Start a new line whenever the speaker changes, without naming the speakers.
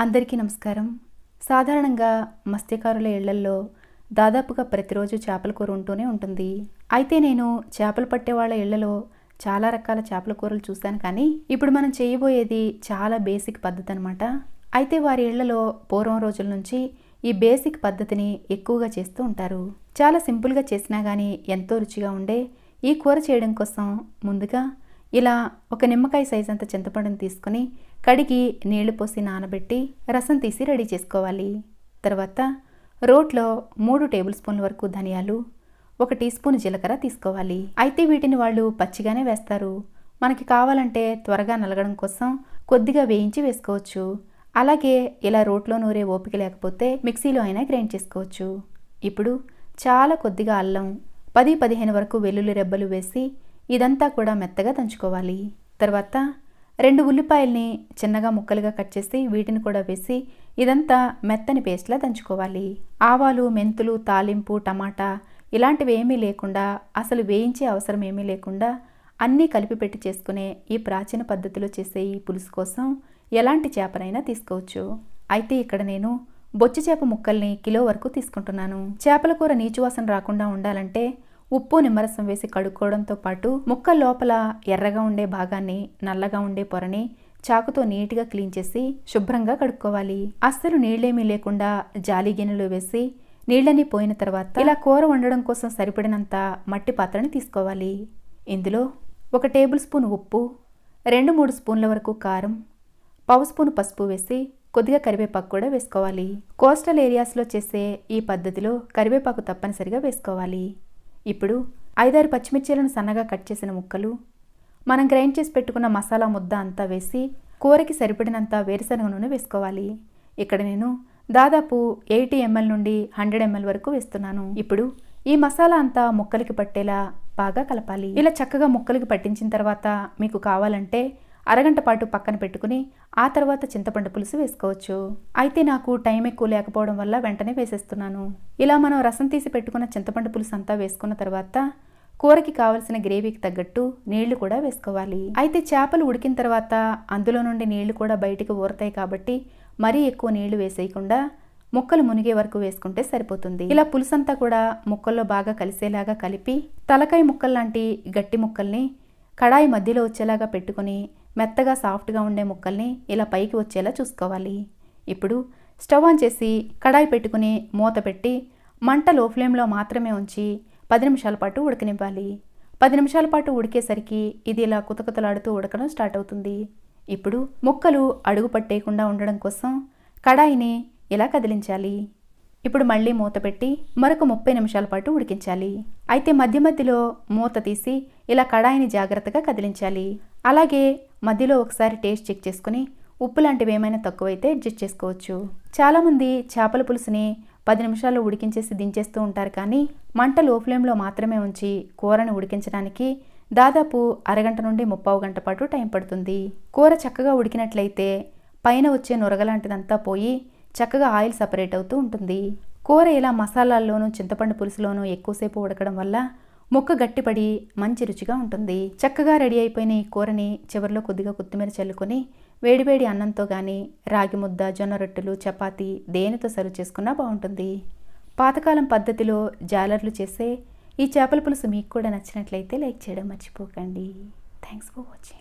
అందరికీ నమస్కారం. సాధారణంగా మత్స్యకారుల ఇళ్లల్లో దాదాపుగా ప్రతిరోజు చేపల కూర ఉంటూనే ఉంటుంది. అయితే నేను చేపలు పట్టే వాళ్ళ ఇళ్లలో చాలా రకాల చేపల కూరలు చూశాను, కానీ ఇప్పుడు మనం చేయబోయేది చాలా బేసిక్ పద్ధతి అనమాట. అయితే వారి ఇళ్లలో పూర్వం రోజుల నుంచి ఈ బేసిక్ పద్ధతిని ఎక్కువగా చేస్తూ ఉంటారు. చాలా సింపుల్గా చేసినా కానీ ఎంతో రుచిగా ఉండే ఈ కూర చేయడం కోసం ముందుగా ఇలా ఒక నిమ్మకాయ సైజ్ అంత చింతపండుని తీసుకొని కడిగి నీళ్లు పోసి నానబెట్టి రసం తీసి రెడీ చేసుకోవాలి. తర్వాత రోట్లో 3 టేబుల్ స్పూన్ల వరకు ధనియాలు, 1 టీ స్పూన్ జీలకర్ర తీసుకోవాలి. అయితే వీటిని వాళ్ళు పచ్చిగానే వేస్తారు. మనకి కావాలంటే త్వరగా నలగడం కోసం కొద్దిగా వేయించి వేసుకోవచ్చు. అలాగే ఇలా రోట్లో నూరే ఓపిక లేకపోతే మిక్సీలో అయినా గ్రైండ్ చేసుకోవచ్చు. ఇప్పుడు చాలా కొద్దిగా అల్లం, 10-15 వరకు వెల్లుల్లి రెబ్బలు వేసి ఇదంతా కూడా మెత్తగా దంచుకోవాలి. తర్వాత 2 ఉల్లిపాయల్ని చిన్నగా ముక్కలుగా కట్ చేసి వీటిని కూడా వేసి ఇదంతా మెత్తని పేస్ట్లా దంచుకోవాలి. ఆవాలు, మెంతులు, తాలింపు, టమాటా ఇలాంటివి ఏమీ లేకుండా, అసలు వేయించే అవసరం ఏమీ లేకుండా అన్నీ కలిపి పెట్టి చేసుకునే ఈ ప్రాచీన పద్ధతిలో చేసే ఈ పులుసు కోసం ఎలాంటి చేపనైనా తీసుకోవచ్చు. అయితే ఇక్కడ నేను బొచ్చి చేప ముక్కల్ని కిలో వరకు తీసుకుంటున్నాను. చేపల కూర నీచువాసన రాకుండా ఉండాలంటే ఉప్పు, నిమ్మరసం వేసి కడుక్కోవడంతో పాటు ముక్క లోపల ఎర్రగా ఉండే భాగాన్ని, నల్లగా ఉండే పొరని చాకుతో నీట్గా క్లీన్ చేసి శుభ్రంగా కడుక్కోవాలి. అస్సలు నీళ్ళేమీ లేకుండా జాలి గిన్నెలో వేసి నీళ్ళని పోయిన తర్వాత ఇలా కూర వండడం కోసం సరిపడినంత మట్టి పాత్రని తీసుకోవాలి. ఇందులో 1 టేబుల్ స్పూన్ ఉప్పు, 2-3 స్పూన్ల వరకు కారం, 1/2 స్పూన్ పసుపు వేసి కొద్దిగా కరివేపాకు కూడా వేసుకోవాలి. కోస్టల్ ఏరియాస్లో చేసే ఈ పద్ధతిలో కరివేపాకు తప్పనిసరిగా వేసుకోవాలి. ఇప్పుడు 5-6 పచ్చిమిర్చీలను సన్నగా కట్ చేసిన ముక్కలు, మనం గ్రైండ్ చేసి పెట్టుకున్న మసాలా ముద్ద అంతా వేసి కూరకి సరిపడినంత వేరుశనగ నూనె వేసుకోవాలి. ఇక్కడ నేను దాదాపు 80 ml నుండి 100 ml వరకు వేస్తున్నాను. ఇప్పుడు ఈ మసాలా అంతా ముక్కలకి పట్టేలా బాగా కలపాలి. ఇలా చక్కగా ముక్కలకి పట్టించిన తర్వాత మీకు కావాలంటే అరగంట పాటు పక్కన పెట్టుకుని ఆ తర్వాత చింతపండు పులుసు వేసుకోవచ్చు. అయితే నాకు టైం ఎక్కువ లేకపోవడం వల్ల వెంటనే వేసేస్తున్నాను. ఇలా మనం రసం తీసి పెట్టుకున్న చింతపండు పులుసు అంతా వేసుకున్న తర్వాత కూరకి కావలసిన గ్రేవీకి తగ్గట్టు నీళ్లు కూడా వేసుకోవాలి. అయితే చేపలు ఉడికిన తర్వాత అందులో నుండి నీళ్లు కూడా బయటికి ఊరతాయి కాబట్టి మరీ ఎక్కువ నీళ్లు వేసేయకుండా ముక్కలు మునిగే వరకు వేసుకుంటే సరిపోతుంది. ఇలా పులుసంతా కూడా ముక్కల్లో బాగా కలిసేలాగా కలిపి తలకాయ ముక్కల్లాంటి గట్టి ముక్కల్ని కడాయి మధ్యలో వచ్చేలాగా పెట్టుకుని మెత్తగా సాఫ్ట్గా ఉండే ముక్కల్ని ఇలా పైకి వచ్చేలా చూసుకోవాలి. ఇప్పుడు స్టవ్ ఆన్ చేసి కడాయి పెట్టుకుని మూత పెట్టి మంట లో ఫ్లేమ్లో మాత్రమే ఉంచి 10 నిమిషాల పాటు ఉడకనివ్వాలి. 10 నిమిషాల పాటు ఉడికేసరికి ఇది ఇలా కుతకుతలాడుతూ ఉడకడం స్టార్ట్ అవుతుంది. ఇప్పుడు ముక్కలు అడుగు పట్టేయకుండా ఉండడం కోసం కడాయిని ఇలా కదిలించాలి. ఇప్పుడు మళ్ళీ మూత పెట్టి మరొక 30 నిమిషాల పాటు ఉడికించాలి. అయితే మధ్య మధ్యలో మూత తీసి ఇలా కడాయిని జాగ్రత్తగా కదిలించాలి. అలాగే మధ్యలో ఒకసారి టేస్ట్ చెక్ చేసుకుని ఉప్పు లాంటివి ఏమైనా తక్కువైతే అడ్జస్ట్ చేసుకోవచ్చు. చాలామంది చేపల పులుసుని 10 నిమిషాల్లో ఉడికించేసి దించేస్తూ ఉంటారు, కానీ మంట లో ఫ్లేమ్లో మాత్రమే ఉంచి కూరని ఉడికించడానికి దాదాపు అరగంట నుండి 3/4 గంట పాటు టైం పడుతుంది. కూర చక్కగా ఉడికినట్లయితే పైన వచ్చే నొరగలాంటిదంతా పోయి చక్కగా ఆయిల్ సపరేట్ అవుతూ ఉంటుంది. కూర ఇలా మసాలాల్లోనూ చింతపండు పులుసులోనూ ఎక్కువసేపు ఉడకడం వల్ల ముక్క గట్టిపడి మంచి రుచిగా ఉంటుంది. చక్కగా రెడీ అయిపోయిన ఈ కూరని చివరిలో కొద్దిగా కొత్తిమీర చల్లుకొని వేడివేడి అన్నంతో కానీ, రాగి ముద్ద, జొన్న రొట్టెలు, చపాతీ దేనితో సర్వ్ చేసుకున్నా బాగుంటుంది. పాతకాలం పద్ధతిలో జాలర్లు చేసే ఈ చేపల పులుసు మీకు కూడా నచ్చినట్లయితే లైక్ చేయడం మర్చిపోకండి. Thanks for watching.